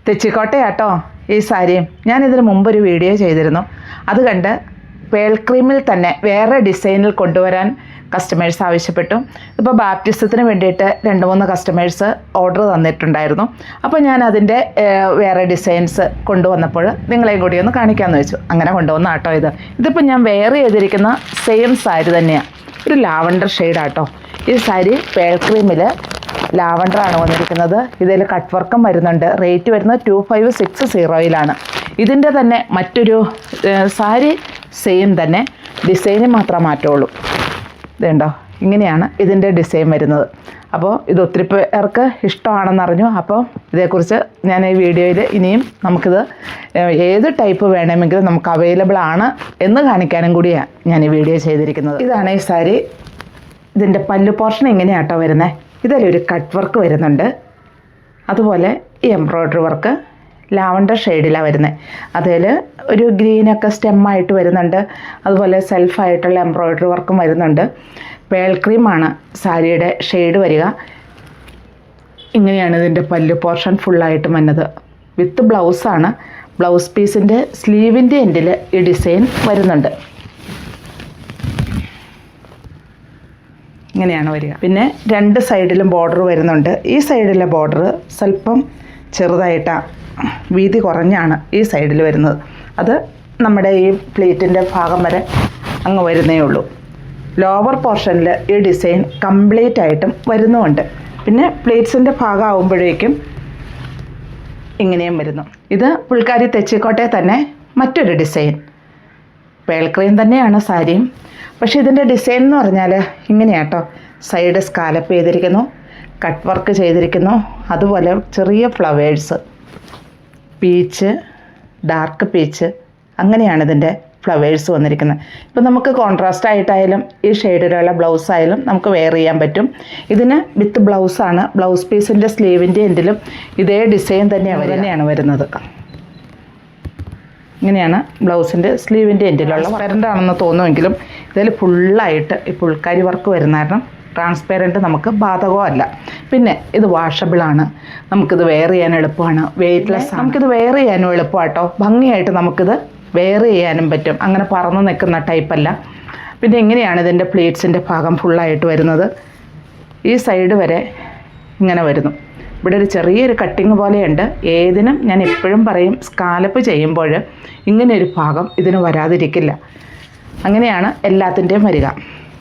തെച്ചിക്കോട്ടയാട്ടോ ഈ സാരിയും. ഞാനിതിന് മുമ്പൊരു വീഡിയോ ചെയ്തിരുന്നു. അത് കണ്ട് പേൾ ക്രീമിൽ തന്നെ വേറെ ഡിസൈനിൽ കൊണ്ടുവരാൻ കസ്റ്റമേഴ്സ് ആവശ്യപ്പെട്ടു. ഇപ്പോൾ ബാപ്റ്റിസത്തിന് വേണ്ടിയിട്ട് 2-3 കസ്റ്റമേഴ്സ് ഓർഡർ തന്നിട്ടുണ്ടായിരുന്നു. അപ്പോൾ ഞാൻ അതിൻ്റെ വേറെ ഡിസൈൻസ് കൊണ്ടുവന്നപ്പോൾ നിങ്ങളെയും കൂടി ഒന്ന് കാണിക്കാമെന്ന് വെച്ചു. അങ്ങനെ കൊണ്ടുവന്ന ആട്ടോ ഇതിപ്പോൾ ഞാൻ വെയർ ചെയ്തിരിക്കുന്ന സെയിം സാരി തന്നെയാണ്. ഒരു ലാവണ്ടർ ഷെയ്ഡാട്ടോ ഈ സാരി. പേൾ ക്രീമിൽ ലാവണ്ടറാണ് വന്നിരിക്കുന്നത്. ഇതിൽ കട്ട് വർക്കും വരുന്നുണ്ട്. റേറ്റ് വരുന്നത് 2560 ഇതിൻ്റെ തന്നെ മറ്റൊരു സാരി സെയിം തന്നെ, ഡിസൈന് മാത്രം മാറ്റുള്ളൂ. ഇതുണ്ടോ, ഇങ്ങനെയാണ് ഇതിൻ്റെ ഡിസൈൻ വരുന്നത്. അപ്പോൾ ഇത് ഒത്തിരി പേർക്ക് ഇഷ്ടമാണെന്നറിഞ്ഞു. അപ്പോൾ ഇതേക്കുറിച്ച് ഞാൻ ഈ വീഡിയോയിൽ ഇനിയും നമുക്കിത് ഏത് ടൈപ്പ് വേണമെങ്കിലും നമുക്ക് അവൈലബിൾ ആണ് എന്ന് കാണിക്കാനും കൂടിയാണ് ഞാൻ ഈ വീഡിയോ ചെയ്തിരിക്കുന്നത്. ഇതാണ് ഈ സാരി. ഇതിൻ്റെ പല്ലു പോർഷൻ ഇങ്ങനെയാട്ടോ വരുന്നത്. ഇതിലൊരു കട്ട് വർക്ക് വരുന്നുണ്ട്. അതുപോലെ ഈ എംബ്രോയ്ഡറി വർക്ക് ലാവണ്ടർ ഷെയ്ഡിലാണ് വരുന്നത്. അതിൽ ഒരു ഗ്രീനൊക്കെ സ്റ്റെമ്മായിട്ട് വരുന്നുണ്ട്. അതുപോലെ സെൽഫായിട്ടുള്ള എംബ്രോയ്ഡറി വർക്കും വരുന്നുണ്ട്. പേൾ ക്രീമാണ് സാരിയുടെ ഷെയ്ഡ് വരിക. ഇങ്ങനെയാണ് ഇതിൻ്റെ പല്ലു പോർഷൻ ഫുള്ളായിട്ട് വന്നത്. വിത്ത് ബ്ലൗസാണ്. ബ്ലൗസ് പീസിൻ്റെ സ്ലീവിൻ്റെ എൻഡിൽ ഈ ഡിസൈൻ വരുന്നുണ്ട്. ഇങ്ങനെയാണ് വരിക. പിന്നെ 2 സൈഡിലും ബോർഡർ വരുന്നുണ്ട്. ഈ സൈഡിലെ ബോർഡർ സ്വല്പം ചെറുതായിട്ടാണ്, വീതി കുറഞ്ഞാണ് ഈ സൈഡിൽ വരുന്നത്. അത് നമ്മുടെ ഈ പ്ലേറ്റിൻ്റെ ഭാഗം വരെ അങ്ങ് വരുന്നേ ഉള്ളൂ. ലോവർ പോർഷനിൽ ഈ ഡിസൈൻ കംപ്ലീറ്റ് ആയിട്ടും വരുന്നുമുണ്ട്. പിന്നെ പ്ലേറ്റ്സിൻ്റെ ഭാഗം ആകുമ്പോഴേക്കും ഇങ്ങനെയും വരുന്നു. ഇത് പുൽക്കാരി തെച്ചിക്കോട്ടെ തന്നെ മറ്റൊരു ഡിസൈൻ. പേൾ ക്രീം തന്നെയാണ് സാരിയും. പക്ഷേ ഇതിൻ്റെ ഡിസൈൻ എന്ന് പറഞ്ഞാൽ ഇങ്ങനെയാട്ടോ. സൈഡ് സ്കാലപ്പ് ചെയ്തിരിക്കുന്നു, കട്ട് വർക്ക് ചെയ്തിരിക്കുന്നു. അതുപോലെ ചെറിയ ഫ്ലവേഴ്സ്, പീച്ച്, ഡാർക്ക് പീച്ച്, അങ്ങനെയാണ് ഇതിൻ്റെ ഫ്ലവേഴ്സ് വന്നിരിക്കുന്നത്. ഇപ്പോൾ നമുക്ക് കോൺട്രാസ്റ്റ് ആയിട്ടായാലും ഈ ഷെയ്ഡിലുള്ള ബ്ലൗസ് ആയാലും നമുക്ക് വെയർ ചെയ്യാൻ പറ്റും. ഇതിന് വിത്ത് ബ്ലൗസാണ്. ബ്ലൗസ് പീസിൻ്റെ സ്ലീവിൻ്റെ എൻഡിലും ഇതേ ഡിസൈൻ തന്നെയാണ് വരുന്നത്. ഇങ്ങനെയാണ് ബ്ലൗസിൻ്റെ സ്ലീവിൻ്റെ എൻഡിലുള്ള. ട്രാൻസ്പെറൻ്റ് ആണെന്ന് തോന്നുമെങ്കിലും ഇതിൽ ഫുള്ളായിട്ട് ഈ പുൽക്കാരി വർക്ക് വരുന്ന കാരണം ട്രാൻസ്പെറൻറ്റ് നമുക്ക് ബാധകമല്ല. പിന്നെ ഇത് വാഷബിളാണ്. നമുക്കിത് വെയർ ചെയ്യാൻ എളുപ്പമാണ്. വെയ്റ്റ്ലെസ് ആണ്. നമുക്കിത് വെയർ ചെയ്യാനും എളുപ്പമാട്ടോ. ഭംഗിയായിട്ട് നമുക്കിത് വെയർ ചെയ്യാനും പറ്റും. അങ്ങനെ പറന്ന് നിൽക്കുന്ന ടൈപ്പല്ല. പിന്നെ ഇങ്ങനെയാണ് ഇതിൻ്റെ പ്ലേറ്റ്സിൻ്റെ ഭാഗം ഫുള്ളായിട്ട് വരുന്നത്. ഈ സൈഡ് വരെ ഇങ്ങനെ വരുന്നു. ഇവിടെ ഒരു ചെറിയൊരു കട്ടിങ് പോലെയുണ്ട്. ഏതിനും ഞാൻ എപ്പോഴും പറയും, സ്കാലപ്പ് ചെയ്യുമ്പോൾ ഇങ്ങനെയൊരു ഭാഗം ഇതിന് വരാതിരിക്കില്ല. അങ്ങനെയാണ് എല്ലാത്തിൻ്റെയും വരിക.